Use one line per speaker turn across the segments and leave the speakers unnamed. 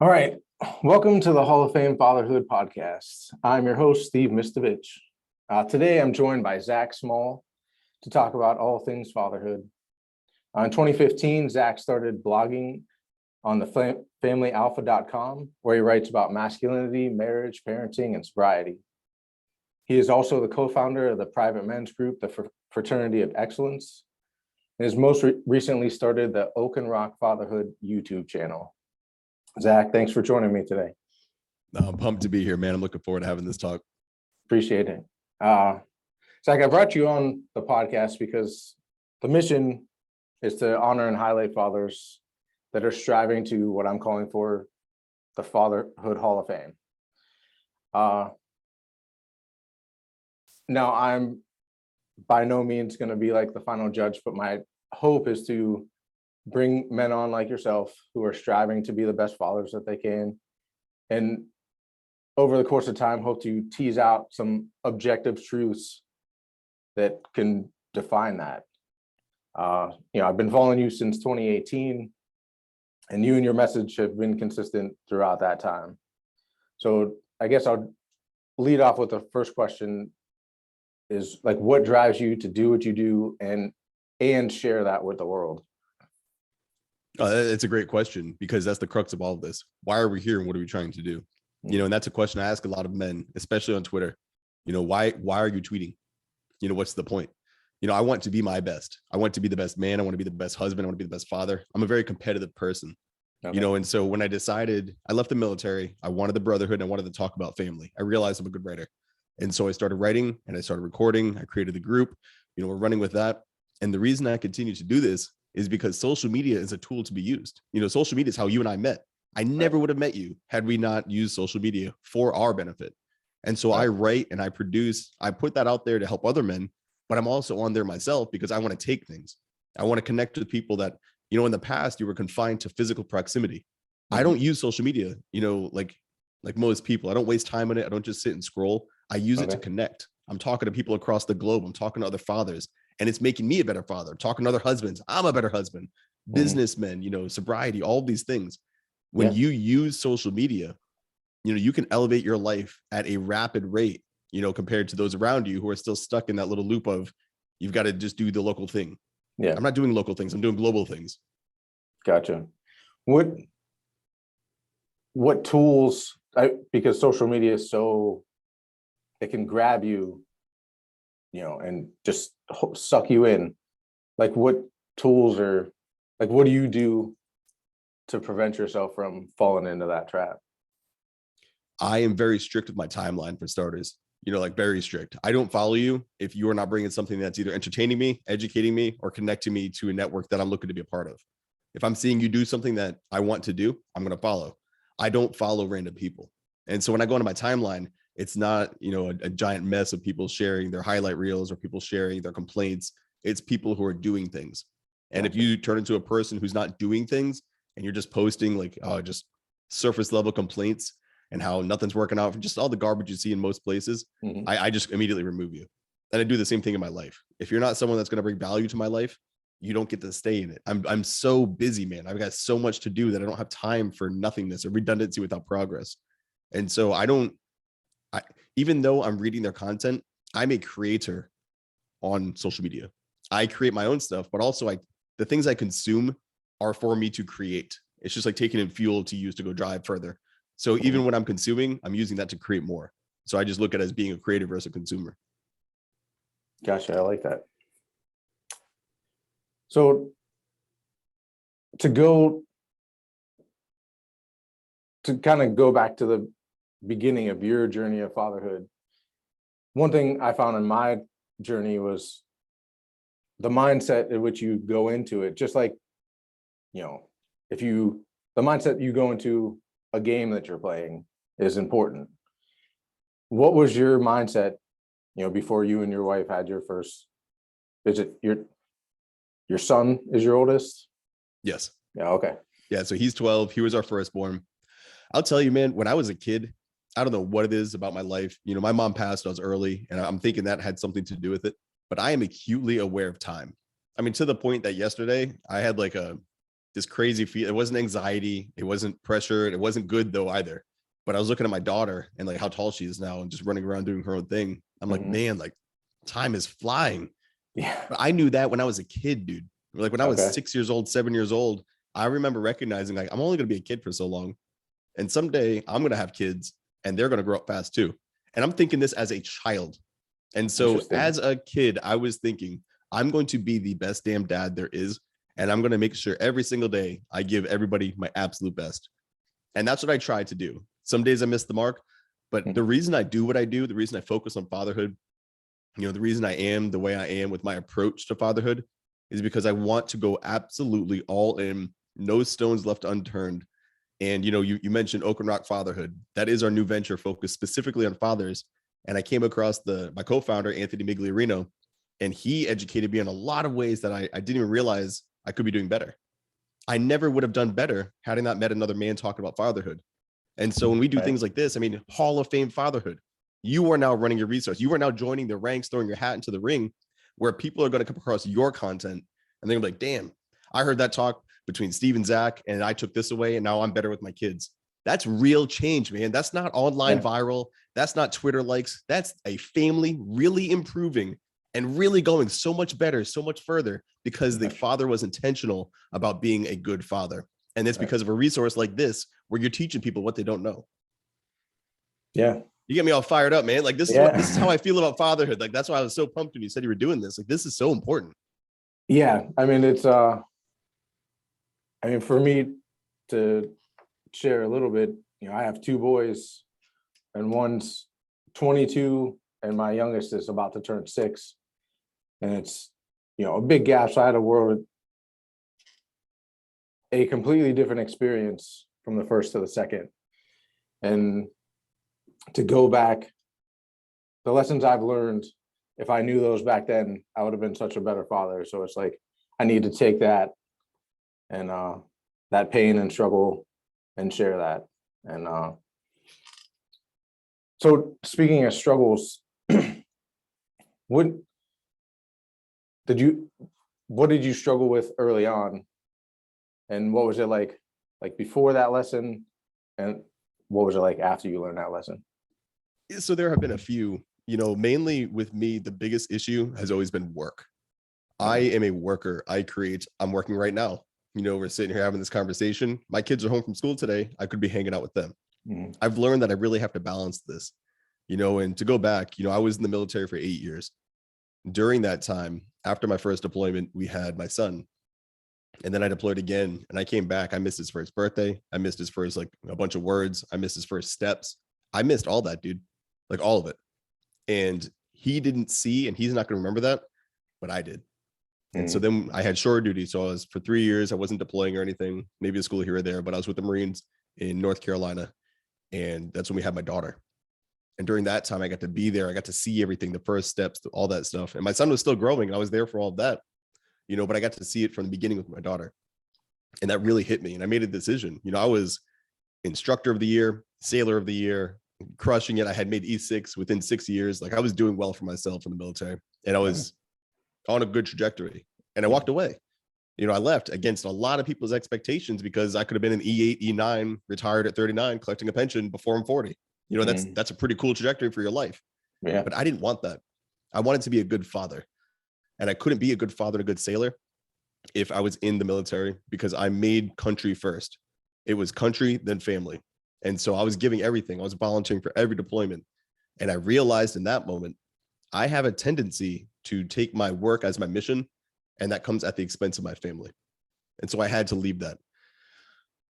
All right. Welcome to the Hall of Fame Fatherhood podcast. I'm your host, Steve Mistovich. Today, I'm joined by Zac Small to talk about all things fatherhood. In 2015, Zac started blogging on the familyalpha.com, where he writes about masculinity, marriage, parenting, and sobriety. He is also the co-founder of the private men's group, the Fraternity of Excellence, and has most recently started the Oak and Rock Fatherhood YouTube channel. Zac, thanks for joining me today.
I'm pumped to be here, man. I'm looking forward to having this talk.
Appreciate it. Zac, I brought you on the podcast because the mission is to honor and highlight fathers that are striving to what I'm calling for the Fatherhood Hall of Fame. Now, I'm by no means going to be like the final judge, but my hope is to bring men on like yourself who are striving to be the best fathers that they can. And over the course of time, hope to tease out some objective truths that can define that. I've been following you since 2018, and you and your message have been consistent throughout that time. So I guess I'll lead off with the first question is like, what drives you to do what you do and share that with the world?
It's a great question because that's the crux of all of this. Why are we here and what are we trying to do? And that's a question I ask a lot of men, especially on Twitter. Why are you tweeting? What's the point? I want to be my best. I want to be the best man. I want to be the best husband. I want to be the best father. I'm a very competitive person, and so when I decided I left the military, I wanted the brotherhood and I wanted to talk about family. I realized I'm a good writer. And so I started writing and I started recording. I created the group, we're running with that. And the reason I continue to do this is because social media is a tool to be used. Social media is how you and I met. I never would have met you had we not used social media for our benefit. And so I write and I produce, I put that out there to help other men, but I'm also on there myself because I want to take things. I want to connect with people that, in the past you were confined to physical proximity. I don't use social media, like most people. I don't waste time on it. I don't just sit and scroll. I use it to connect. I'm talking to people across the globe. I'm talking to other fathers. And it's making me a better father. Talking to other husbands, I'm a better husband. Businessmen, sobriety, all these things. When you use social media, you can elevate your life at a rapid rate, compared to those around you who are still stuck in that little loop of you've got to just do the local thing. Yeah. I'm not doing local things. I'm doing global things.
Gotcha. What tools, because social media is so, it can grab you, and just suck you in. Like what tools or like, what do you do to prevent yourself from falling into that trap?
I am very strict with my timeline for starters, very strict. I don't follow you if you are not bringing something that's either entertaining me, educating me, or connecting me to a network that I'm looking to be a part of. If I'm seeing you do something that I want to do, I'm going to follow. I don't follow random people. And so when I go into my timeline, it's not, a giant mess of people sharing their highlight reels or people sharing their complaints. It's people who are doing things. And if you turn into a person who's not doing things and you're just posting like just surface level complaints and how nothing's working out, just all the garbage you see in most places, I just immediately remove you. And I do the same thing in my life. If you're not someone that's going to bring value to my life, you don't get to stay in it. I'm so busy, man. I've got so much to do that I don't have time for nothingness or redundancy without progress. And so even though I'm reading their content, I'm a creator on social media. I create my own stuff, but also the things I consume are for me to create. It's just like taking in fuel to use to go drive further. So even when I'm consuming, I'm using that to create more. So I just look at it as being a creator versus a consumer.
Gotcha. I like that. So to kind of go back to the beginning of your journey of fatherhood, one thing I found in my journey was the mindset in which you go into it. Just like, the mindset you go into a game that you're playing is important. What was your mindset, before you and your wife had your first? Is it your son is your oldest?
Yes.
Yeah. Okay.
Yeah. So he's 12. He was our firstborn. I'll tell you, man, when I was a kid, I don't know what it is about my life. My mom passed when I was early, and I'm thinking that had something to do with it. But I am acutely aware of time. I mean, to the point that yesterday I had like a this crazy feel. It wasn't anxiety. It wasn't pressure. It wasn't good though either. But I was looking at my daughter and like how tall she is now and just running around doing her own thing. I'm like, man, like time is flying.
Yeah.
But I knew that when I was a kid, dude. Like when I was
Okay.
6 years old, 7 years old, I remember recognizing like I'm only going to be a kid for so long. And someday I'm going to have kids and they're going to grow up fast too. And I'm thinking this as a child. And so as a kid, I was thinking I'm going to be the best damn dad there is. And I'm going to make sure every single day I give everybody my absolute best. And that's what I try to do. Some days I miss the mark, but the reason I do what I do, the reason I focus on fatherhood, you know, the reason I am the way I am with my approach to fatherhood is because I want to go absolutely all in, no stones left unturned. And, you know, you mentioned Oak and Rock Fatherhood. That is our new venture focused specifically on fathers. And I came across my co-founder, Anthony Migliorino, and he educated me in a lot of ways that I didn't even realize I could be doing better. I never would have done better had I not met another man talking about fatherhood. And so when we do things like this, I mean, Hall of Fame fatherhood, you are now running your resource. You are now joining the ranks, throwing your hat into the ring where people are going to come across your content and they're gonna be like, damn, I heard that talk between Steve and Zach and I took this away and now I'm better with my kids. That's real change, man. That's not online viral. That's not Twitter likes. That's a family really improving and really going so much better, so much further because the father was intentional about being a good father. And it's because of a resource like this where you're teaching people what they don't know.
Yeah.
You get me all fired up, man. Like this is how I feel about fatherhood. Like that's why I was so pumped when you said you were doing this. Like this is so important.
Yeah. I mean, for me to share a little bit, you know, I have two boys and one's 22 and my youngest is about to turn 6. And it's, you know, a big gap. So I had a completely different experience from the first to the second. And to go back, the lessons I've learned, if I knew those back then, I would have been such a better father. So it's like, I need to take that and that pain and struggle and share that. And so speaking of struggles, what did you struggle with early on? And what was it like before that lesson? And what was it like after you learned that lesson?
So there have been a few, you know, mainly with me, the biggest issue has always been work. I am a worker. I'm working right now. You know, we're sitting here having this conversation. My kids are home from school today. I could be hanging out with them. I've learned that I really have to balance this, you know, and to go back, you know, I was in the military for 8 years. During that time, after my first deployment, we had my son. And then I deployed again and I came back. I missed his first birthday. I missed his first, like a bunch of words. I missed his first steps. I missed all that, dude, like all of it. And he didn't see, and he's not going to remember that, but I did. And so then I had shore duty. So I was for 3 years, I wasn't deploying or anything, maybe a school here or there, but I was with the Marines in North Carolina. And that's when we had my daughter. And during that time, I got to be there. I got to see everything, the first steps, all that stuff. And my son was still growing and I was there for all of that, you know, but I got to see it from the beginning with my daughter. And that really hit me. And I made a decision. You know, I was instructor of the year, sailor of the year, crushing it. I had made E6 within 6 years. Like I was doing well for myself in the military and I was on a good trajectory. And I walked away. You know, I left against a lot of people's expectations because I could have been an E8, E9, retired at 39, collecting a pension before I'm 40. You know, that's a pretty cool trajectory for your life.
Yeah.
But I didn't want that. I wanted to be a good father. And I couldn't be a good father and a good sailor if I was in the military because I made country first. It was country, then family. And so I was giving everything. I was volunteering for every deployment. And I realized in that moment, I have a tendency to take my work as my mission, and that comes at the expense of my family. And so I had to leave that.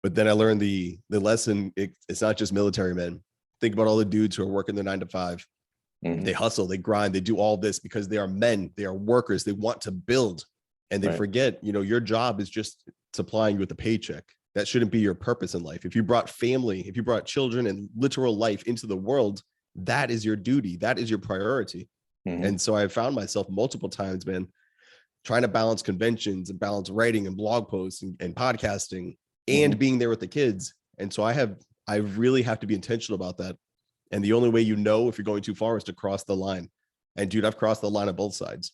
But then I learned the lesson. It's not just military men. Think about all the dudes who are working their 9 to 5. They hustle, they grind, they do all this because they are men, they are workers, they want to build. And they forget, you know, your job is just supplying you with a paycheck. That shouldn't be your purpose in life. If you brought family, if you brought children and literal life into the world, that is your duty. That is your priority. And so I found myself multiple times, man, trying to balance conventions and balance writing and blog posts and podcasting and being there with the kids. And so I really have to be intentional about that. And the only way you know if you're going too far is to cross the line. And dude, I've crossed the line on both sides.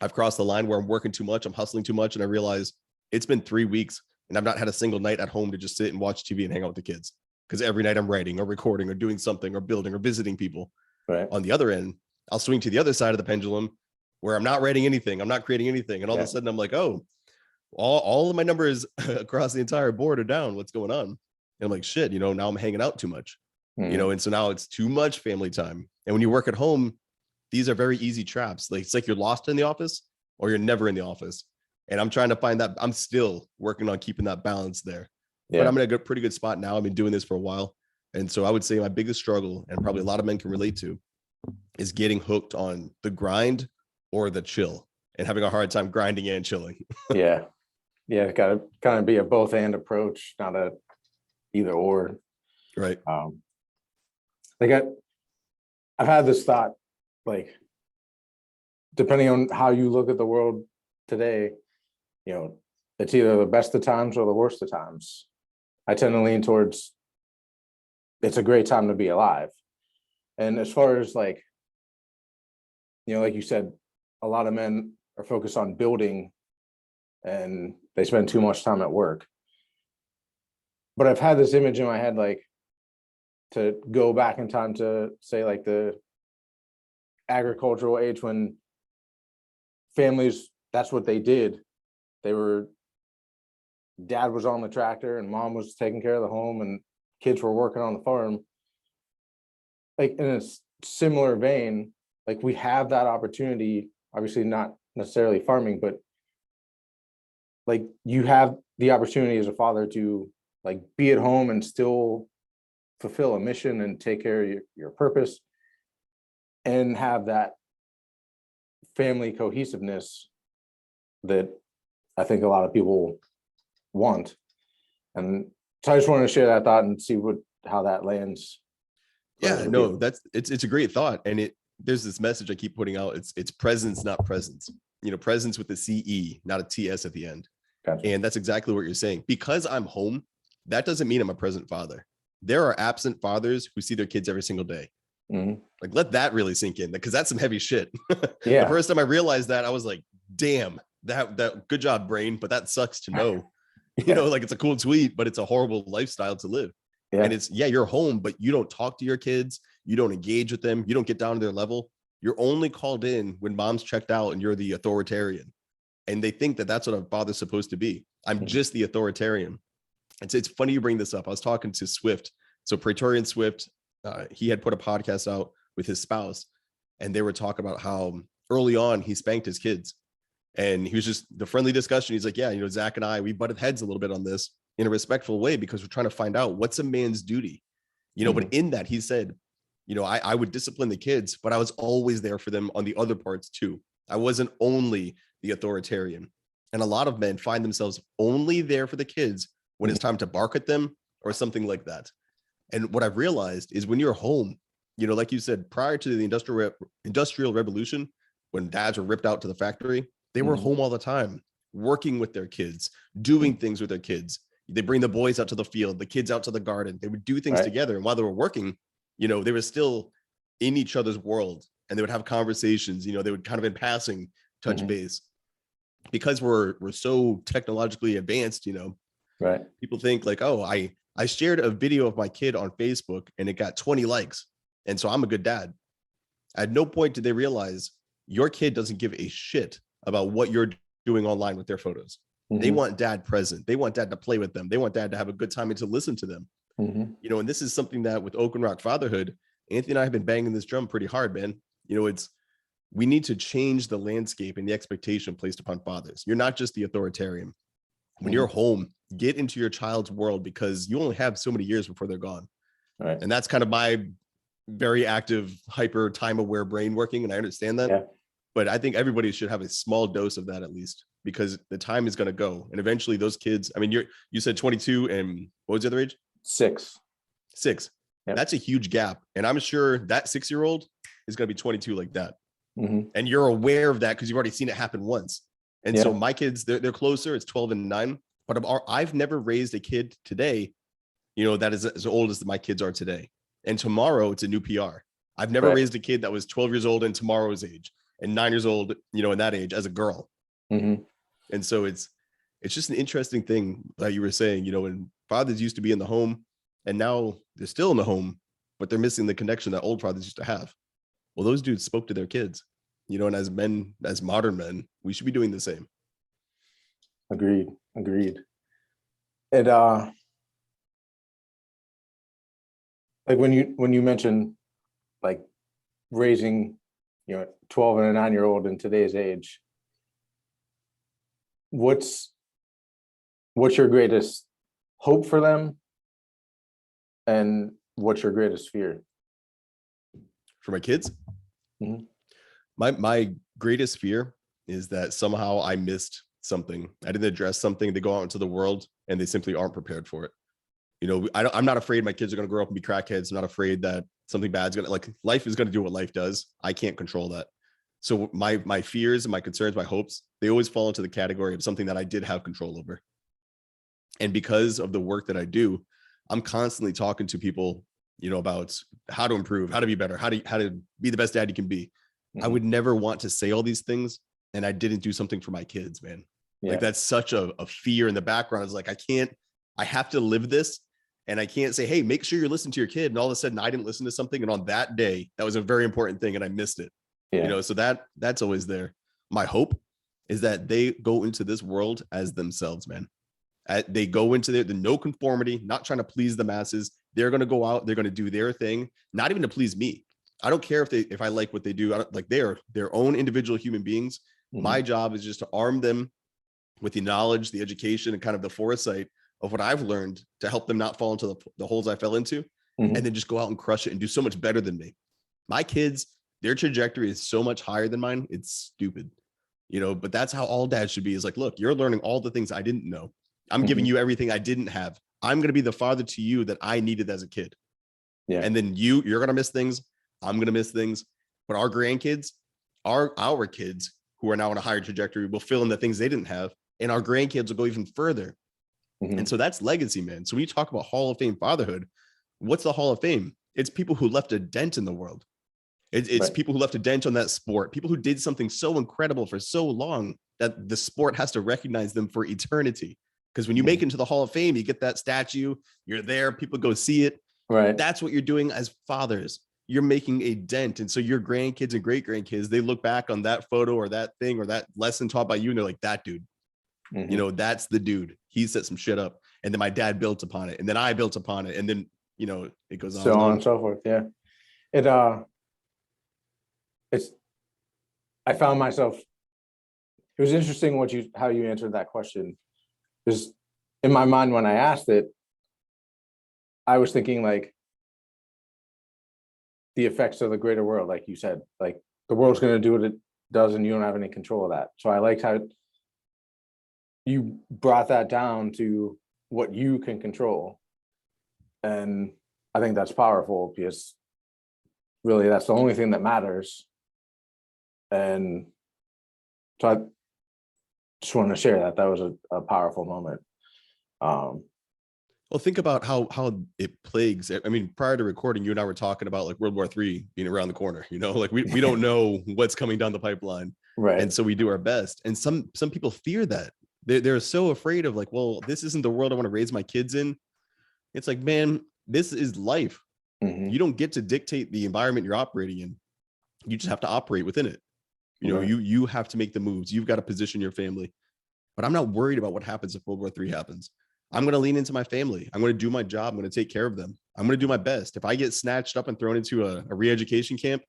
I've crossed the line where I'm working too much, I'm hustling too much, and I realize It's been 3 weeks and I've not had a single night at home to just sit and watch TV and hang out with the kids. Because every night I'm writing or recording or doing something or building or visiting people.
Right.
On the other end, I'll swing to the other side of the pendulum where I'm not writing anything. I'm not creating anything. And all of a sudden I'm like, oh, all of my numbers across the entire board are down. What's going on? And I'm like, shit, now I'm hanging out too much, and so now it's too much family time. And when you work at home, these are very easy traps. Like, it's like you're lost in the office or you're never in the office. And I'm trying to find that. I'm still working on keeping that balance there. But I'm in a pretty good spot now. I've been doing this for a while. And so I would say my biggest struggle, and probably a lot of men can relate to, is getting hooked on the grind or the chill, and having a hard time grinding and chilling.
Yeah. It's got to kind of be a both and approach, not a either or.
Right.
Like I've had this thought, like, depending on how you look at the world today, it's either the best of times or the worst of times. I tend to lean towards it's a great time to be alive. And as far as like you said, a lot of men are focused on building and they spend too much time at work. But I've had this image in my head, like, to go back in time to say like the agricultural age, when families, that's what they did. Dad was on the tractor and mom was taking care of the home and kids were working on the farm. Like, in a similar vein, like, we have that opportunity, obviously not necessarily farming, but like, you have the opportunity as a father to like be at home and still fulfill a mission and take care of your purpose and have that family cohesiveness that I think a lot of people want. And so I just wanted to share that thought and see how that lands.
Yeah, no, it's a great thought. And there's this message I keep putting out. It's presence, not presence. Presence with a CE, not a TS at the end.
Gotcha.
And that's exactly what you're saying. Because I'm home, that doesn't mean I'm a present father. There are absent fathers who see their kids every single day.
Mm-hmm.
Like, let that really sink in, because that's some heavy shit.
Yeah.
The first time I realized that, I was like, damn, that good job, brain. But that sucks to know. Like, it's a cool tweet, but it's a horrible lifestyle to live. Yeah. And you're home, but you don't talk to your kids. You don't engage with them. You don't get down to their level. You're only called in when mom's checked out and you're the authoritarian. And they think that that's what a father's supposed to be. I'm just the authoritarian. It's funny you bring this up. I was talking to Swift. So Praetorian Swift, he had put a podcast out with his spouse, and they were talking about how early on he spanked his kids. And he was just the friendly discussion. He's like, yeah, Zach and I, we butted heads a little bit on this in a respectful way, because we're trying to find out what's a man's duty, but in that he said, I would discipline the kids, but I was always there for them on the other parts too. I wasn't only the authoritarian. And a lot of men find themselves only there for the kids when it's time to bark at them or something like that. And what I've realized is when you're home, like you said, prior to the industrial revolution, when dads were ripped out to the factory, they were home all the time, working with their kids, doing things with their kids. They bring the boys out to the field, the kids out to the garden. They would do things together. And while they were working, they were still in each other's world, and they would have conversations. They would kind of in passing touch base. Because we're so technologically advanced, people think like, oh, I shared a video of my kid on Facebook and it got 20 likes, and so I'm a good dad. At no point did they realize your kid doesn't give a shit about what you're doing online with their photos. They want dad present. They want dad to play with them. They want dad to have a good time and to listen to them. And this is something that with Oak and Rock Fatherhood, Anthony and I have been banging this drum pretty hard, man. We need to change the landscape and the expectation placed upon fathers. You're not just the authoritarian. When you're home, get into your child's world, because you only have so many years before they're gone. Right. And that's kind of my very active, hyper time aware brain working. And I understand that. Yeah. But I think everybody should have a small dose of that at least, because the time is going to go. And eventually those kids, I mean, you said 22 and what was the other age?
6.
Yep. That's a huge gap. And I'm sure that 6-year-old is going to be 22 like that. And you're aware of that because you've already seen it happen once. And so my kids, they're closer. It's 12 and 9. But I've never raised a kid today, that is as old as my kids are today. And tomorrow it's a new PR. I've never raised a kid that was 12 years old in tomorrow's age and 9 years old, in that age as a girl. And so it's just an interesting thing that you were saying, when fathers used to be in the home and now they're still in the home, but they're missing the connection that old fathers used to have. Well, those dudes spoke to their kids, and as men, as modern men, we should be doing the same.
Agreed. And like when you mention like raising 12 and a 9-year-old in today's age, what's your greatest hope for them, and what's your greatest fear
For my kids?
Mhm.
My greatest fear is that somehow I missed something. I didn't address something. They go out into the world and they simply aren't prepared for it. I'm not afraid my kids are going to grow up and be crackheads. I'm not afraid that something bad's going to, life is going to do what life does. I can't control that. So my fears and my concerns, my hopes, they always fall into the category of something that I did have control over. And because of the work that I do, I'm constantly talking to people, about how to improve, how to be better, how to be the best dad you can be.
Mhm.
I would never want to say all these things and I didn't do something for my kids, man.
Yeah.
Like that's such a fear in the background. It's like, I have to live this. And I can't say, hey, make sure you're listening to your kid. And all of a sudden I didn't listen to something. And on that day, that was a very important thing and I missed it.
Yeah.
So that's always there. My hope is that they go into this world as themselves, man. They go into the no conformity, not trying to please the masses. They're going to go out. They're going to do their thing, not even to please me. I don't care if I like what they do. I don't, like, they are their own individual human beings.
Mhm.
My job is just to arm them with the knowledge, the education, and kind of the foresight of what I've learned to help them not fall into the holes I fell into,
Mhm.
and then just go out and crush it and do so much better than me. My kids, their trajectory is so much higher than mine. It's stupid, but that's how all dads should be, is like, look, you're learning all the things I didn't know. I'm giving
Mhm.
you everything I didn't have. I'm going to be the father to you that I needed as a kid.
Yeah.
And then you're going to miss things. I'm going to miss things. But our grandkids, our kids who are now on a higher trajectory will fill in the things they didn't have. And our grandkids will go even further.
Mhm.
And so that's legacy, man. So when you talk about Hall of Fame fatherhood, what's the Hall of Fame? It's people who left a dent in the world. It's
Right.
people who left a dent on that sport, people who did something so incredible for so long that the sport has to recognize them for eternity. Because when you make it into the Hall of Fame, you get that statue, you're there, people go see it.
Right.
That's what you're doing as fathers. You're making a dent. And so your grandkids and great grandkids, they look back on that photo or that thing or that lesson taught by you, and they're like, that dude,
Mhm.
that's the dude. He set some shit up. And then my dad built upon it. And then I built upon it. And then, it goes on
So
and
on
on.
and so forth. Yeah. It's I found myself, it was interesting how you answered that question, because in my mind when I asked it, I was thinking like the effects of the greater world, like you said, like the world's going to do what it does and you don't have any control of that. So I liked how you brought that down to what you can control. And I think that's powerful, because really that's the only thing that matters. And so I just want to share that was a powerful moment.
Well, think about how it plagues. I mean, prior to recording, you and I were talking about like World War III being around the corner. Like we don't know what's coming down the pipeline,
Right.
and so we do our best. And some people fear that. They're so afraid of like, well, this isn't the world I want to raise my kids in. It's like, man, this is life.
Mhm.
You don't get to dictate the environment you're operating in. You just have to operate within it.
Right.
You have to make the moves. You've got to position your family. But I'm not worried about what happens if World War III happens. I'm going to lean into my family. I'm going to do my job. I'm going to take care of them. I'm going to do my best. If I get snatched up and thrown into a re-education camp,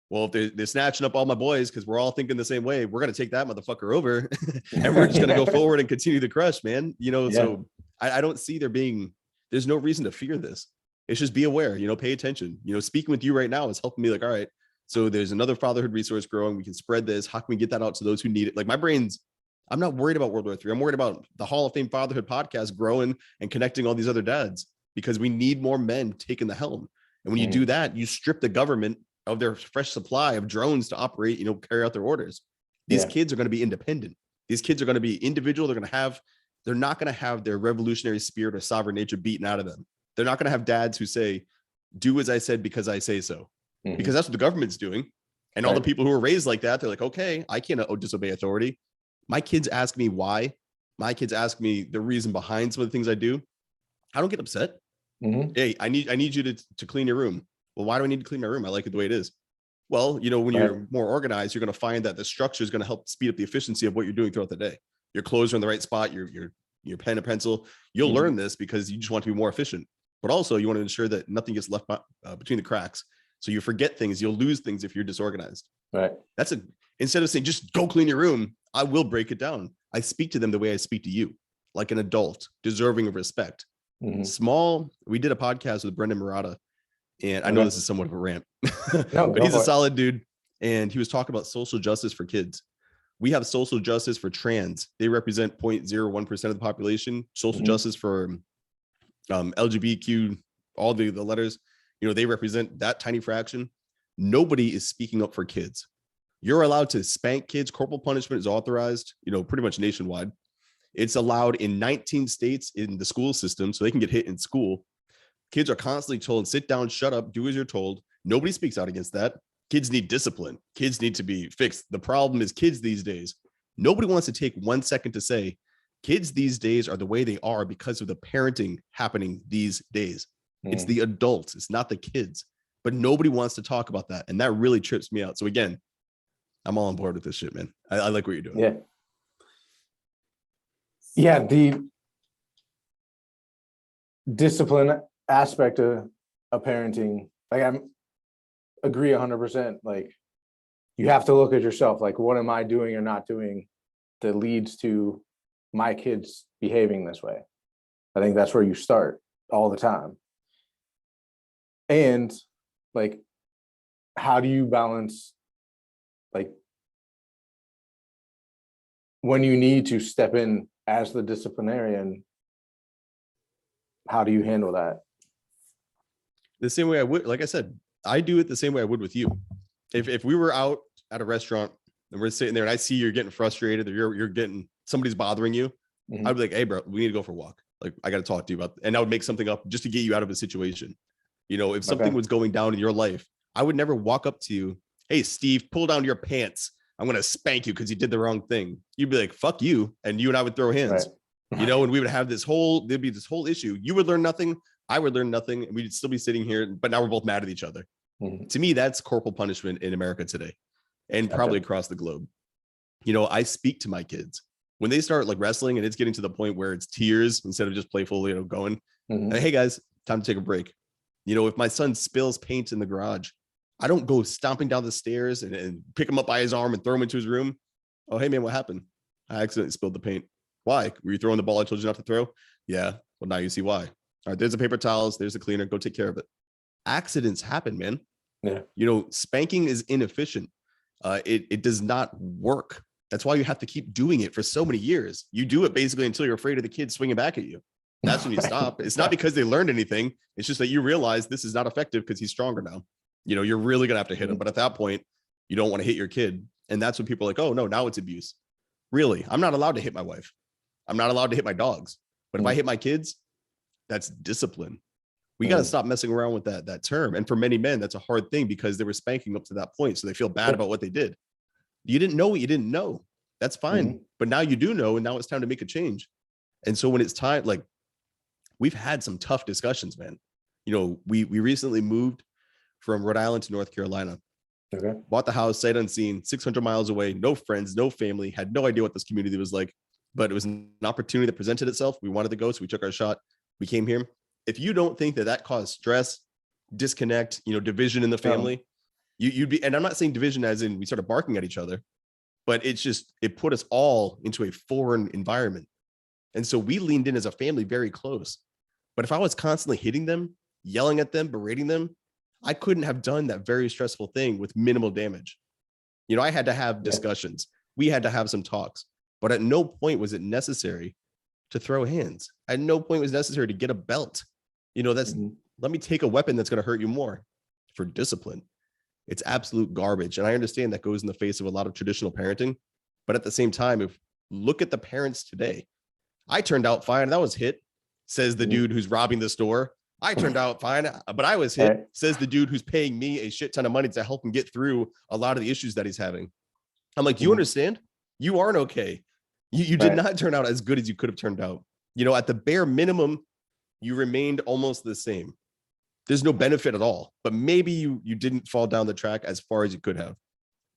well, if they're snatching up all my boys because we're all thinking the same way, we're going to take that motherfucker over and we're just going to go forward and continue the crush, man.
Yeah.
So I don't see there's no reason to fear this. It's just be aware, pay attention. Speaking with you right now is helping me like, all right, so there's another fatherhood resource growing. We can spread this. How can we get that out to those who need it? Like I'm not worried about World War III. I'm worried about the Hall of Fame Fatherhood podcast growing and connecting all these other dads, because we need more men taking the helm. And when you do that, you strip the government of their fresh supply of drones to operate, carry out their orders. These kids are going to be independent. These kids are going to be individual. They're not going to have their revolutionary spirit or sovereign nature beaten out of them. They're not going to have dads who say, do as I said because I say so, because that's what the government's doing. And all the people who are raised like that, they're like, okay, I can't disobey authority. My kids ask me why, My kids ask me the reason behind some of the things I do. I don't get upset. Hey, I need you to clean your room. Well, why do I need to clean my room? I like it the way it is. Well, when you're more organized, you're going to find that the structure is going to help speed up the efficiency of what you're doing throughout the day. Your clothes are in the right spot, your pen and pencil. You'll learn this because you just want to be more efficient. But also you want to ensure that nothing gets left between the cracks. So you forget things, you'll lose things if you're disorganized.
Right.
Instead of saying, just go clean your room, I will break it down. I speak to them the way I speak to you, like an adult, deserving of respect. Small, we did a podcast with Brendan Murata, and I know this is somewhat of a rant, but he's a solid dude. And he was talking about social justice for kids. We have social justice for trans. They represent 0.01% of the population. Social justice for LGBTQ, all the letters, they represent that tiny fraction. Nobody is speaking up for kids. You're allowed to spank kids. Corporal punishment is authorized, pretty much nationwide. It's allowed in 19 states in the school system, so they can get hit in school. Kids are constantly told, sit down, shut up, do as you're told. Nobody speaks out against that. Kids need discipline. Kids need to be fixed. The problem is kids these days. Nobody wants to take 1 second to say, kids these days are the way they are because of the parenting happening these days. It's the adults. It's not the kids. But nobody wants to talk about that. And that really trips me out. So again, I'm all on board with this shit, man. I like what you're doing.
Yeah. Yeah, the discipline aspect of parenting, like I agree 100%. Like you have to look at yourself, like what am I doing or not doing that leads to my kids behaving this way? I think that's where you start all the time. And like, how do you balance, like, when you need to step in as the disciplinarian, how do you handle that?
The same way I would, like I said, I do it the same way I would with you. If we were out at a restaurant and we're sitting there and I see you're getting frustrated or you're getting, somebody's bothering you, I'd be like, hey bro, we need to go for a walk. Like I got to talk to you about, and I would make something up just to get you out of a situation. If something was going down in your life, I would never walk up to you, hey Steve, pull down your pants, I'm going to spank you because you did the wrong thing. You'd be like, fuck you. And you and I would throw hands, and we would have there'd be this whole issue. You would learn nothing. I would learn nothing. And we'd still be sitting here, but now we're both mad at each other. To me, that's corporal punishment in America today and probably across the globe. I speak to my kids when they start like wrestling and it's getting to the point where it's tears instead of just playful, going, hey guys, time to take a break. If my son spills paint in the garage, I don't go stomping down the stairs and pick him up by his arm and throw him into his room. Oh, hey man, what happened? I accidentally spilled the paint. Why? Were you throwing the ball I told you not to throw? Yeah. Well, now you see why. All right, there's the paper towels. There's the cleaner. Go take care of it. Accidents happen, man. Yeah. Spanking is inefficient. It does not work. That's why you have to keep doing it for so many years. You do it basically until you're afraid of the kid swinging back at you. That's when you stop. It's not because they learned anything. It's just that you realize this is not effective because he's stronger now. You're really going to have to hit him. But at that point, you don't want to hit your kid. And that's when people are like, oh, no, now it's abuse. Really? I'm not allowed to hit my wife. I'm not allowed to hit my dogs. But if I hit my kids, that's discipline. We got to stop messing around with that term. And for many men, that's a hard thing because they were spanking up to that point. So they feel bad about what they did. You didn't know what you didn't know. That's fine. But now you do know. And now it's time to make a change. And so when it's time, like we've had some tough discussions, man. We recently moved from Rhode Island to North Carolina. Okay. Bought the house, sight unseen, 600 miles away, no friends, no family, had no idea what this community was like, but it was an opportunity that presented itself. We wanted to go, so we took our shot. We came here. If you don't think that caused stress, disconnect, division in the family, you'd be, and I'm not saying division as in we started barking at each other, but it put us all into a foreign environment. And so we leaned in as a family very close. But if I was constantly hitting them, yelling at them, berating them, I couldn't have done that very stressful thing with minimal damage. I had to have discussions. We had to have some talks, but at no point was it necessary to throw hands. At no point was necessary to get a belt. Let me take a weapon that's going to hurt you more for discipline. It's absolute garbage. And I understand that goes in the face of a lot of traditional parenting, but at the same time, if look at the parents today, I turned out fine. That was hit, says the dude who's robbing the store. I turned out fine, but I was hit, says the dude who's paying me a shit ton of money to help him get through a lot of the issues that he's having. I'm like, do you understand? You aren't okay. You did not turn out as good as you could have turned out. At the bare minimum, you remained almost the same. There's no benefit at all, but maybe you didn't fall down the track as far as you could have.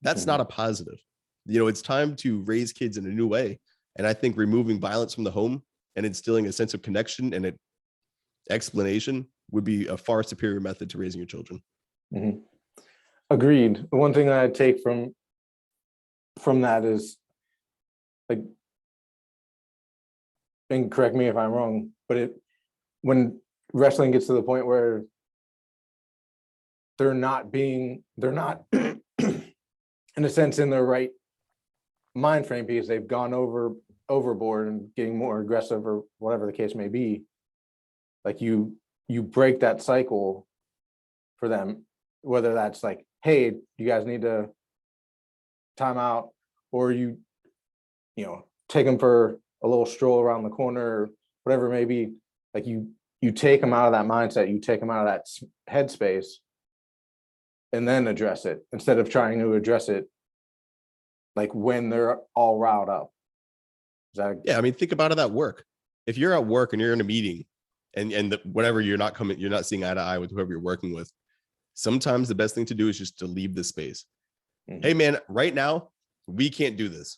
That's not a positive. It's time to raise kids in a new way. And I think removing violence from the home and instilling a sense of connection and an explanation would be a far superior method to raising your children.
Mm-hmm. Agreed. One thing that I take from that is, like, and correct me if I'm wrong, but when wrestling gets to the point where they're not in a sense in their right mind frame because they've gone overboard and getting more aggressive or whatever the case may be, like you break that cycle for them, whether that's like, hey, you guys need to time out, or you take them for a little stroll around the corner, or whatever it may be. Like you take them out of that mindset, you take them out of that headspace, and then address it instead of trying to address it like when they're all riled up.
Yeah, I mean, think about it at work. If you're at work and you're in a meeting and whatever, you're not seeing eye to eye with whoever you're working with, sometimes the best thing to do is just to leave the space. Mm-hmm. Hey man, right now we can't do this.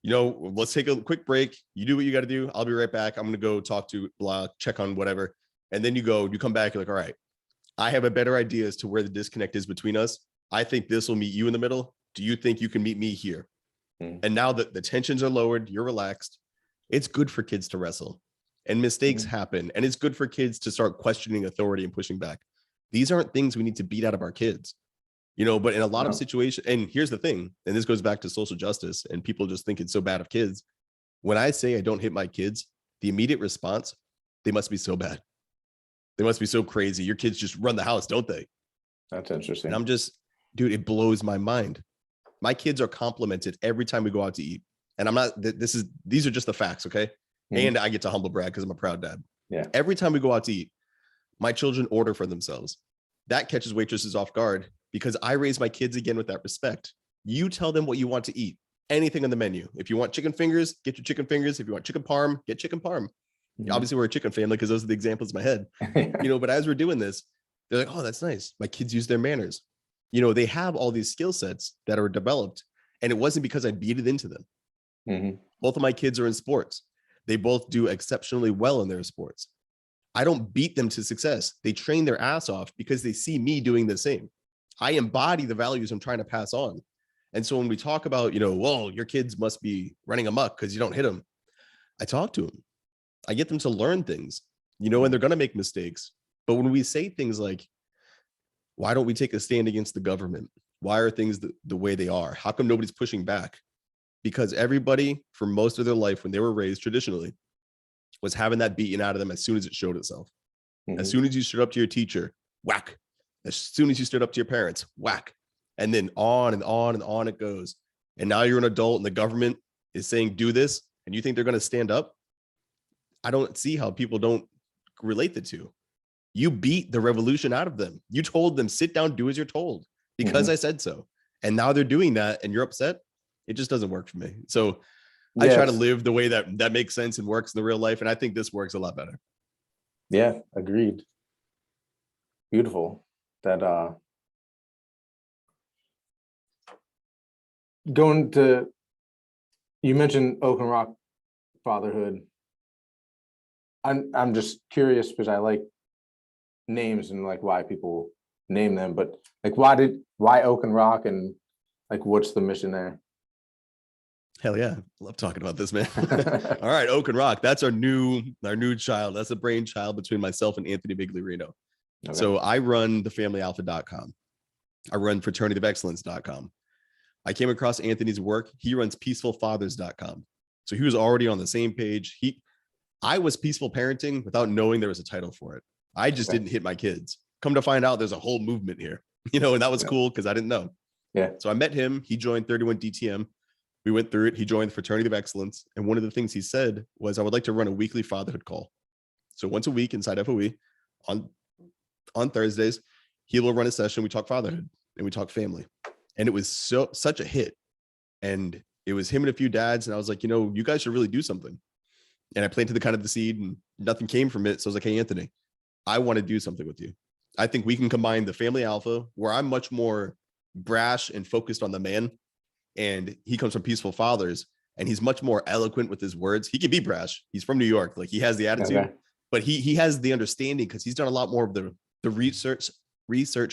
Let's take a quick break. You do what you got to do. I'll be right back. I'm going to go talk to blah, check on whatever. And then you come back, you're like, all right, I have a better idea as to where the disconnect is between us. I think this will meet you in the middle. Do you think you can meet me here? Mm-hmm. And now that the tensions are lowered, you're relaxed. It's good for kids to wrestle, and mistakes happen. And it's good for kids to start questioning authority and pushing back. These aren't things we need to beat out of our kids, but in a lot of situations, and here's the thing, and this goes back to social justice, and people just think it's so bad of kids. When I say I don't hit my kids, the immediate response, they must be so bad. They must be so crazy. Your kids just run the house, don't they?
That's interesting.
And I'm just, dude, it blows my mind. My kids are complimented every time we go out to eat. And I'm not, these are just the facts, okay? Mm-hmm. And I get to humble brag because I'm a proud dad.
Yeah.
Every time we go out to eat, my children order for themselves. That catches waitresses off guard because I raise my kids again with that respect. You tell them what you want to eat, anything on the menu. If you want chicken fingers, get your chicken fingers. If you want chicken parm, get chicken parm. Mm-hmm. Obviously, we're a chicken family because those are the examples in my head. But as we're doing this, they're like, oh, that's nice. My kids use their manners. They have all these skill sets that are developed, and it wasn't because I beat it into them. Mm-hmm. Both of my kids are in sports. They both do exceptionally well in their sports. I don't beat them to success. They train their ass off because they see me doing the same. I embody the values I'm trying to pass on. And so when we talk about, well, your kids must be running amok because you don't hit them, I talk to them. I get them to learn things, and they're going to make mistakes. But when we say things like, why don't we take a stand against the government? Why are things the way they are? How come nobody's pushing back? Because everybody, for most of their life, when they were raised traditionally, was having that beaten out of them as soon as it showed itself. Mm-hmm. As soon as you stood up to your teacher, whack. As soon as you stood up to your parents, whack. And then on and on and on it goes. And now you're an adult and the government is saying, do this. And you think they're going to stand up? I don't see how people don't relate the two. You beat the revolution out of them. You told them, sit down, do as you're told, because I said so. And now they're doing that and you're upset. It just doesn't work for me. So I try to live the way that makes sense and works in the real life. And I think this works a lot better.
Yeah, agreed. Beautiful. That you mentioned Oak and Rock Fatherhood. I'm just curious because I like names and like why people name them, but like why Oak and Rock, and like what's the mission there?
Hell yeah. Love talking about this, man. All right. Oak and Rock. That's our new child. That's a brainchild between myself and Anthony Biglierino. Okay. So I run thefamilyalpha.com. I run fraternityofexcellence.com. I came across Anthony's work. He runs peacefulfathers.com. So he was already on the same page. I was peaceful parenting without knowing there was a title for it. I just didn't hit my kids. Come to find out there's a whole movement here, and that was cool because I didn't know. Yeah. So I met him. He joined 31 DTM. We went through it. He joined the Fraternity of Excellence. And one of the things he said was, I would like to run a weekly fatherhood call. So once a week inside FOE on Thursdays, he will run a session. We talk fatherhood and we talk family. And it was such a hit. And it was him and a few dads. And I was like, you guys should really do something. And I planted the kind of the seed and nothing came from it. So I was like, hey, Anthony, I want to do something with you. I think we can combine the family alpha, where I'm much more brash and focused on the man, and he comes from peaceful fathers, and he's much more eloquent with his words. He can be brash. He's from New York. Like, he has the attitude,
Okay.
but he has the understanding because he's done a lot more of the research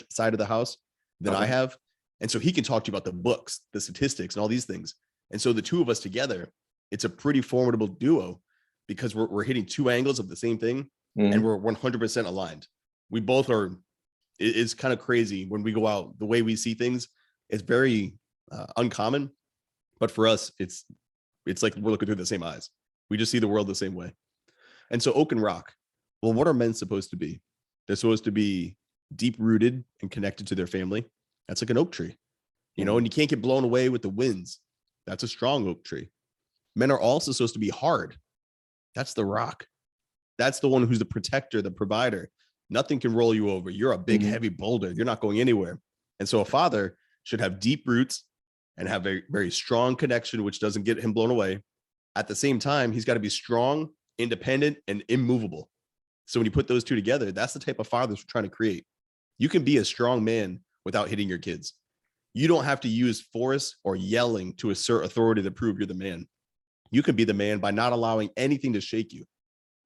side of the house than I
Okay.
have. And so he can talk to you about the books, the statistics, and all these things. And so the two of us together, it's a pretty formidable duo because we're hitting two angles of the same thing, and we're 100% aligned. We both are. It's kind of crazy when we go out. The way we see things is very uncommon, but for us, it's like we're looking through the same eyes. We just see the world the same way. And so Oak and Rock. Well, what are men supposed to be? They're supposed to be deep rooted and connected to their family. That's like an oak tree, and you can't get blown away with the winds. That's a strong oak tree. Men are also supposed to be hard. That's the rock. That's the one who's the protector, the provider. Nothing can roll you over. You're a big, heavy boulder. You're not going anywhere. And so a father should have deep roots and have a very strong connection, which doesn't get him blown away. At the same time, he's got to be strong, independent, and immovable. So when you put those two together, that's the type of fathers we're trying to create. You can be a strong man without hitting your kids. You don't have to use force or yelling to assert authority to prove you're the man. You can be the man by not allowing anything to shake you.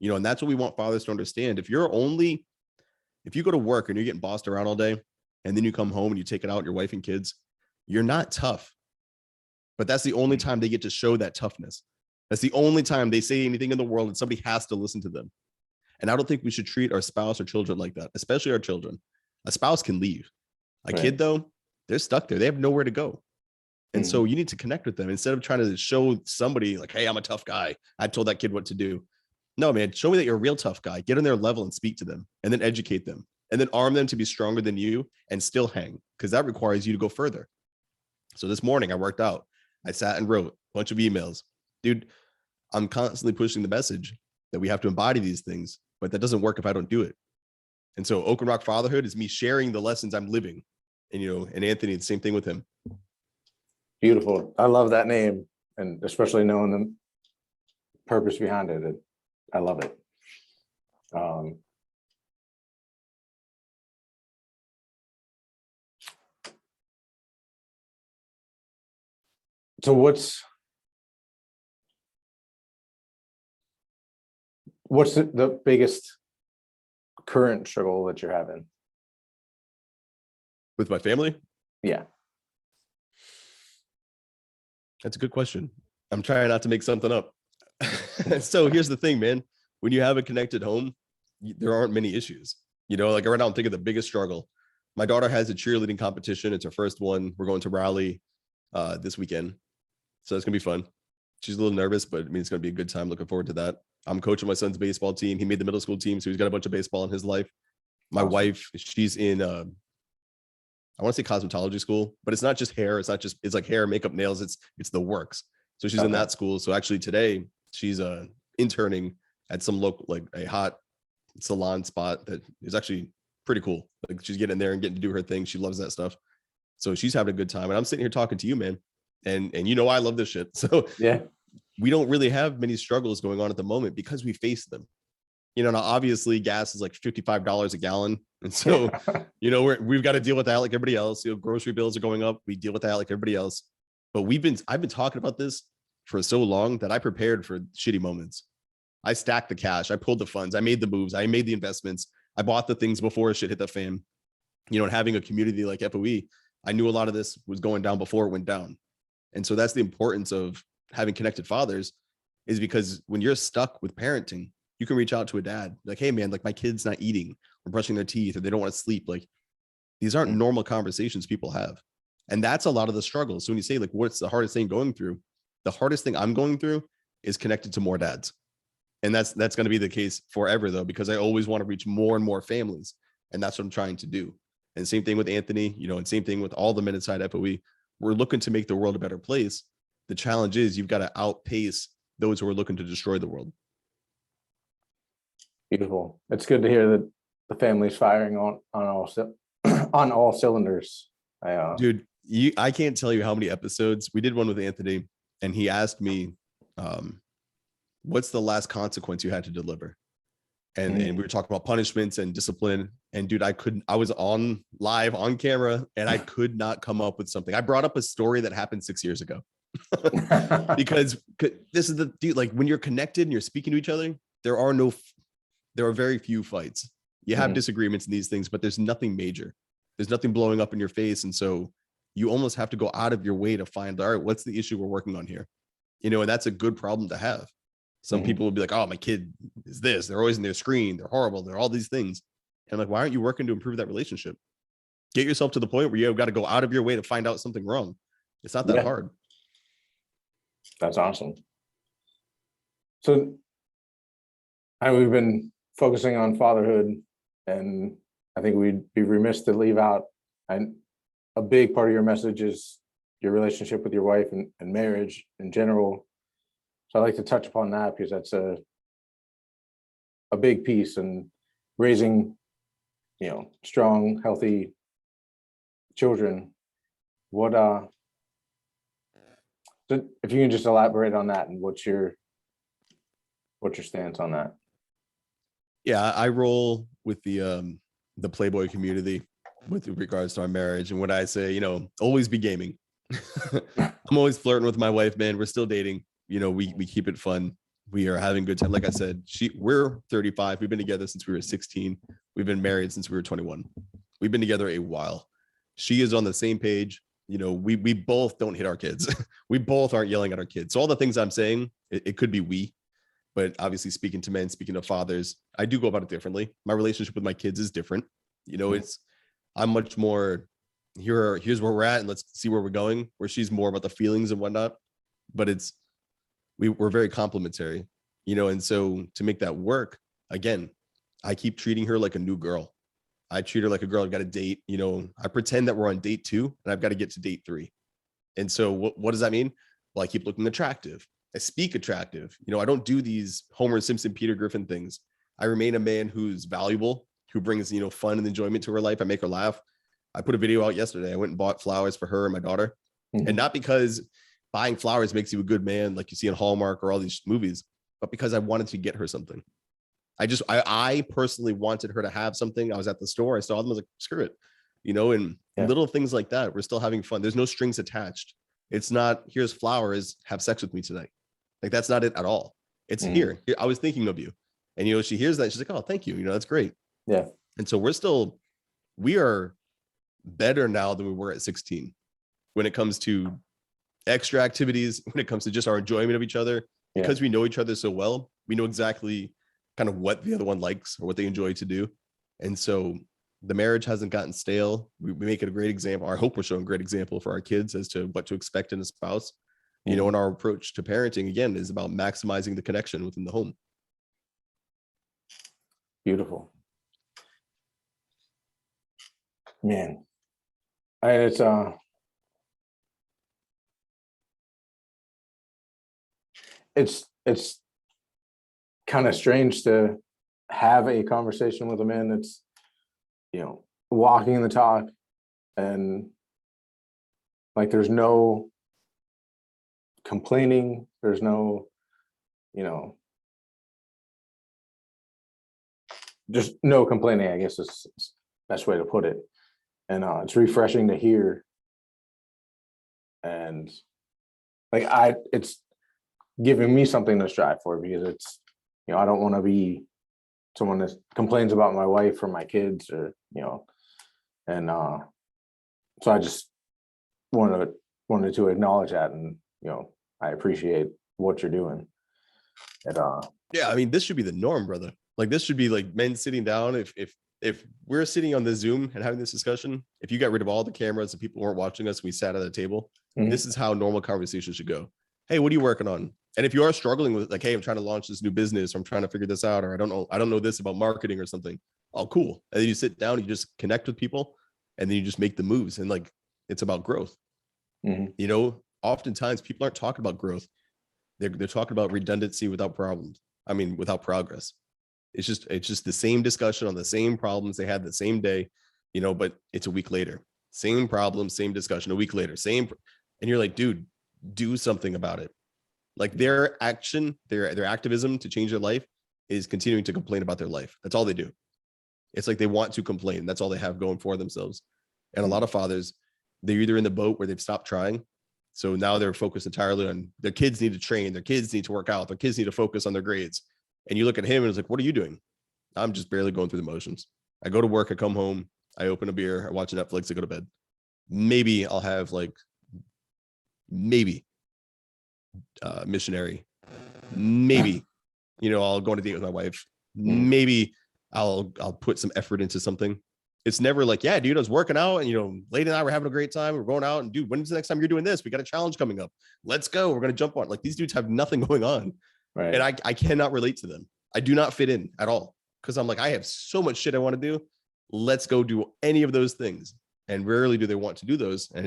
And that's what we want fathers to understand. If you go to work and you're getting bossed around all day, and then you come home and you take it out on your wife and kids, you're not tough. But that's the only time they get to show that toughness. That's the only time they say anything in the world and somebody has to listen to them. And I don't think we should treat our spouse or children like that, especially our children. A spouse can leave. A kid, though, they're stuck there. They have nowhere to go. And so you need to connect with them instead of trying to show somebody like, hey, I'm a tough guy. I told that kid what to do. No, man, show me that you're a real tough guy. Get on their level and speak to them, and then educate them, and then arm them to be stronger than you and still hang, because that requires you to go further. So this morning I worked out. I sat and wrote a bunch of emails. Dude, I'm constantly pushing the message that we have to embody these things, but that doesn't work if I don't do it. And so Oak and Rock Fatherhood is me sharing the lessons I'm living. And Anthony, the same thing with him.
Beautiful. I love that name, and especially knowing the purpose behind it. I love it. So what's the biggest current struggle that you're having?
With my family?
Yeah.
That's a good question. I'm trying not to make something up. So here's the thing, man. When you have a connected home, there aren't many issues. Like right now, I'm thinking the biggest struggle. My daughter has a cheerleading competition. It's her first one. We're going to Raleigh this weekend. So it's going to be fun. She's a little nervous, but it's going to be a good time. Looking forward to that. I'm coaching my son's baseball team. He made the middle school team, so he's got a bunch of baseball in his life. My wife, she's in, I want to say cosmetology school, but it's not just hair. It's like hair, makeup, nails. It's the works. So she's in that school. So actually today she's interning at some local, like a hot salon spot that is actually pretty cool. Like, she's getting in there and getting to do her thing. She loves that stuff. So she's having a good time. And I'm sitting here talking to you, man. And I love this shit. So
yeah,
we don't really have many struggles going on at the moment because we face them. Now obviously gas is like $55 a gallon. And so, we've got to deal with that like everybody else. Grocery bills are going up. We deal with that like everybody else. But I've been talking about this for so long that I prepared for shitty moments. I stacked the cash. I pulled the funds. I made the moves. I made the investments. I bought the things before shit hit the fan. And having a community like FOE, I knew a lot of this was going down before it went down. And so that's the importance of having connected fathers, is because when you're stuck with parenting, you can reach out to a dad like, hey man, like my kid's not eating or brushing their teeth, or they don't want to sleep. Like, these aren't normal conversations people have. And that's a lot of the struggle. So when you say like, what's the hardest thing going through? The hardest thing I'm going through is connected to more dads. And that's going to be the case forever though, because I always want to reach more and more families. And that's what I'm trying to do. And same thing with Anthony, and same thing with all the men inside FOE. We're looking to make the world a better place. The challenge is you've got to outpace those who are looking to destroy the world.
Beautiful. It's good to hear that the family's firing on all cylinders.
Dude, I can't tell you how many episodes we did. One with Anthony. and he asked me, what's the last consequence you had to deliver? And we were talking about punishments and discipline. And dude, I was on live on camera and I could not come up with something. I brought up a story that happened 6 years ago. Because this is the dude, like when you're connected and you're speaking to each other, there are very few fights. You have disagreements in these things, but there's nothing major. There's nothing blowing up in your face. And so you almost have to go out of your way to find, all right, what's the issue we're working on here? And that's a good problem to have. Some people will be like, oh, my kid is this. They're always in their screen. They're horrible. They're all these things. And like, why aren't you working to improve that relationship? Get yourself to the point where you've got to go out of your way to find out something wrong. It's not that hard.
That's awesome. So we've been focusing on fatherhood, and I think we'd be remiss to leave out, and a big part of your message is your relationship with your wife and marriage in general. So I'd like to touch upon that because that's a big piece in raising, strong, healthy children. What so if you can just elaborate on that, and what's your stance on that?
Yeah, I roll with the Playboy community with regards to our marriage. And what I say, always be gaming. I'm always flirting with my wife, man. We're still dating. We keep it fun. We are having a good time. Like I said, we're 35. We've been together since we were 16. We've been married since we were 21. We've been together a while. She is on the same page. We both don't hit our kids. We both aren't yelling at our kids. So all the things I'm saying, it could be we, but obviously speaking to men, speaking to fathers, I do go about it differently. My relationship with my kids is different. I'm much more here's where we're at and let's see where we're going, where she's more about the feelings and whatnot. But we're very complementary, and so to make that work, again, I keep treating her like a new girl. I treat her like a girl I've got to date. I pretend that we're on date 2 and I've got to get to date 3. And so what does that mean? Well, I keep looking attractive. I speak attractive. I don't do these Homer Simpson, Peter Griffin things. I remain a man who's valuable, who brings, fun and enjoyment to her life. I make her laugh. I put a video out yesterday. I went and bought flowers for her and my daughter. And not because buying flowers makes you a good man, like you see in Hallmark or all these movies, but because I wanted to get her something. I personally wanted her to have something. I was at the store. I saw them. I was like, screw it, and little things like that. We're still having fun. There's no strings attached. It's not, here's flowers, have sex with me tonight. Like, that's not it at all. It's here. I was thinking of you. And, she hears that. She's like, oh, thank you. That's great.
Yeah.
And so we are better now than we were at 16 when it comes to extra activities, when it comes to just our enjoyment of each other, because we know each other so well. We know exactly kind of what the other one likes or what they enjoy to do. And so the marriage hasn't gotten stale. We make it a great example. I hope we're showing a great example for our kids as to what to expect in a spouse. And our approach to parenting, again, is about maximizing the connection within the home.
Beautiful. Man. It's kind of strange to have a conversation with a man that's, walking the talk, and like there's no complaining, there's no, just no complaining, I guess is the best way to put it. And it's refreshing to hear. And it's giving me something to strive for, because it's, I don't want to be someone that complains about my wife or my kids, or, and so I just wanted to acknowledge that. And, I appreciate what you're doing.
Yeah, I mean, this should be the norm, brother. Like, this should be like men sitting down. If we're sitting on the Zoom and having this discussion, if you got rid of all the cameras and people weren't watching us, we sat at a table. This is how normal conversation should go. Hey, what are you working on? And if you are struggling with, like, hey, I'm trying to launch this new business, or I'm trying to figure this out, or I don't know this about marketing or something. Oh, cool. And then you sit down, you just connect with people, and then you just make the moves. And like, it's about growth. Oftentimes people aren't talking about growth. They're talking about redundancy without problems. I mean, without progress. It's just the same discussion on the same problems they had the same day, but it's a week later. Same problem, same discussion a week later. And you're like, dude, do something about it. Like their action, their activism to change their life is continuing to complain about their life. That's all they do. It's like they want to complain. That's all they have going for themselves. And a lot of fathers, they're either in the boat where they've stopped trying. So now they're focused entirely on their kids need to train, their kids need to work out, their kids need to focus on their grades. And you look at him and it's like, what are you doing? I'm just barely going through the motions. I go to work, I come home, I open a beer, I watch Netflix, I go to bed. Maybe I'll have like, maybe missionary. Maybe, I'll go on a date with my wife. Maybe I'll put some effort into something. It's never like, yeah, dude, I was working out and, Lady and I were having a great time. We're going out and dude, when's the next time you're doing this? We got a challenge coming up. Let's go. We're going to jump on. Like these dudes have nothing going on.
Right.
And I cannot relate to them. I do not fit in at all because I'm like, I have so much shit I want to do. Let's go do any of those things. And rarely do they want to do those. And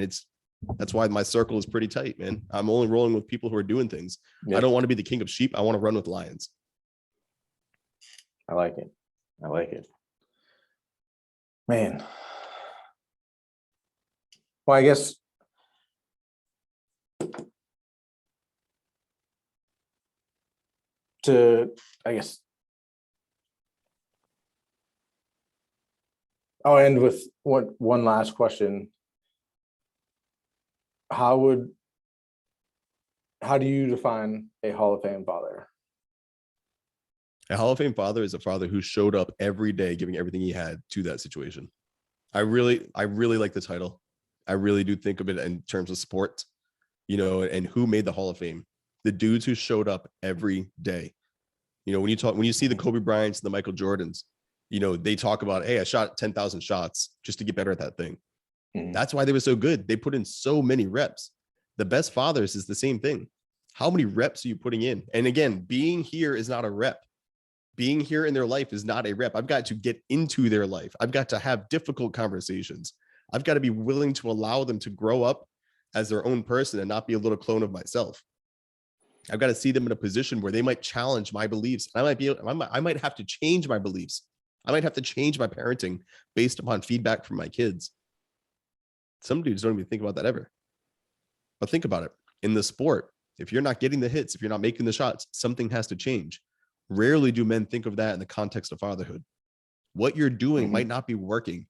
that's why my circle is pretty tight, man. I'm only rolling with people who are doing things. Yeah. I don't want to be the king of sheep. I want to run with lions.
I like it. I like it. Man. Well, I guess I'll end with one last question. How do you define a Hall of Fame father?
A Hall of Fame father is a father who showed up every day, giving everything he had to that situation. I really like the title. I really do think of it in terms of sport, and who made the Hall of Fame. The dudes who showed up every day. When you see the Kobe Bryants, the Michael Jordans, they talk about, hey, I shot 10,000 shots just to get better at that thing. That's why they were so good. They put in so many reps. The best fathers is the same thing. How many reps are you putting in? And again, being here is not a rep. Being here in their life is not a rep. I've got to get into their life. I've got to have difficult conversations. I've got to be willing to allow them to grow up as their own person and not be a little clone of myself. I've got to see them in a position where they might challenge my beliefs. I might have to change my beliefs. I might have to change my parenting based upon feedback from my kids. Some dudes don't even think about that ever. But think about it. In the sport, if you're not getting the hits, if you're not making the shots, something has to change. Rarely do men think of that in the context of fatherhood. What you're doing might not be working.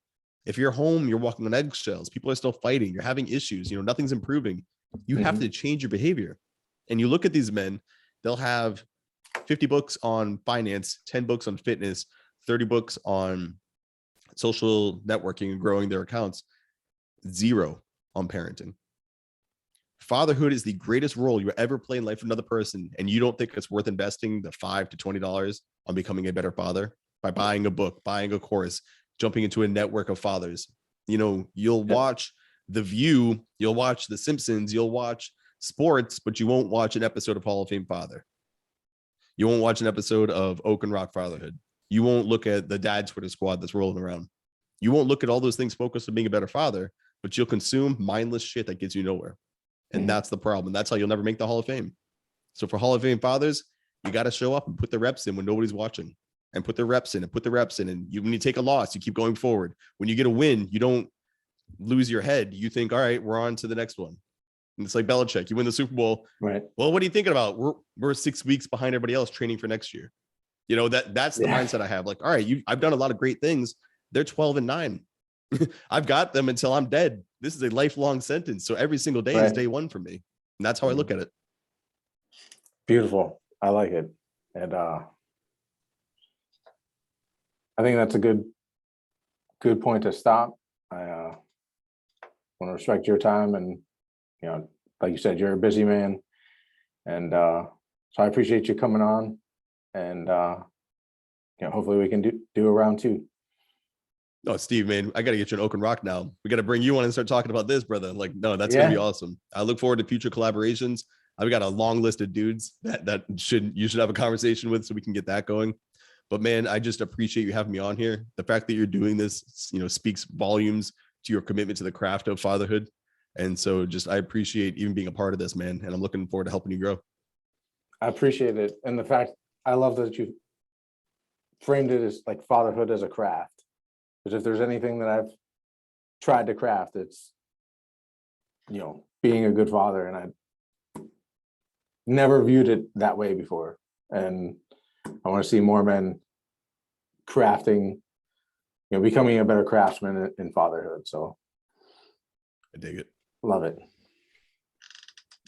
If you're home, you're walking on eggshells. People are still fighting. You're having issues. Nothing's improving. You have to change your behavior. And you look at these men, they'll have 50 books on finance, 10 books on fitness, 30 books on social networking and growing their accounts, 0 on parenting. Fatherhood is the greatest role you ever play in life of another person, and you don't think it's worth investing the $5 to $20 on becoming a better father by buying a book, buying a course, jumping into a network of fathers. You'll watch The View, you'll watch The Simpsons, you'll watch sports, but you won't watch an episode of Hall of Fame Father. You won't watch an episode of Oak and Rock Fatherhood. You won't look at the dad Twitter squad that's rolling around. You won't look at all those things focused on being a better father, but you'll consume mindless shit that gets you nowhere. And that's the problem. That's how you'll never make the Hall of Fame. So for Hall of Fame fathers, you got to show up and put the reps in when nobody's watching, and put the reps in and put the reps in. And when you take a loss, you keep going forward. When you get a win, you don't lose your head. You think, all right, we're on to the next one. And it's like Belichick. You win the Super Bowl.
Right.
Well, what are you thinking about? We're 6 weeks behind everybody else training for next year. That's the mindset I have. Like, all right, I've done a lot of great things. They're 12-9. I've got them until I'm dead. This is a lifelong sentence. So every single day is day one for me. And that's how I look at it.
Beautiful. I like it. And I think that's a good point to stop. I want to respect your time, and like you said, you're a busy man, and so I appreciate you coming on, and hopefully we can do a round 2.
Oh, Steve, man, I got to get you an Oak and Rock now. We got to bring you on and start talking about this, brother. Like, no, that's going to be awesome. I look forward to future collaborations. I've got a long list of dudes that you should have a conversation with, so we can get that going. But man, I just appreciate you having me on here. The fact that you're doing this, speaks volumes to your commitment to the craft of fatherhood. And so I appreciate even being a part of this, man. And I'm looking forward to helping you grow.
I appreciate it. And the fact, I love that you framed it as like fatherhood as a craft. Because if there's anything that I've tried to craft, it's, being a good father. And never viewed it that way before. And I want to see more men crafting, becoming a better craftsman in fatherhood. So
I dig it.
love it.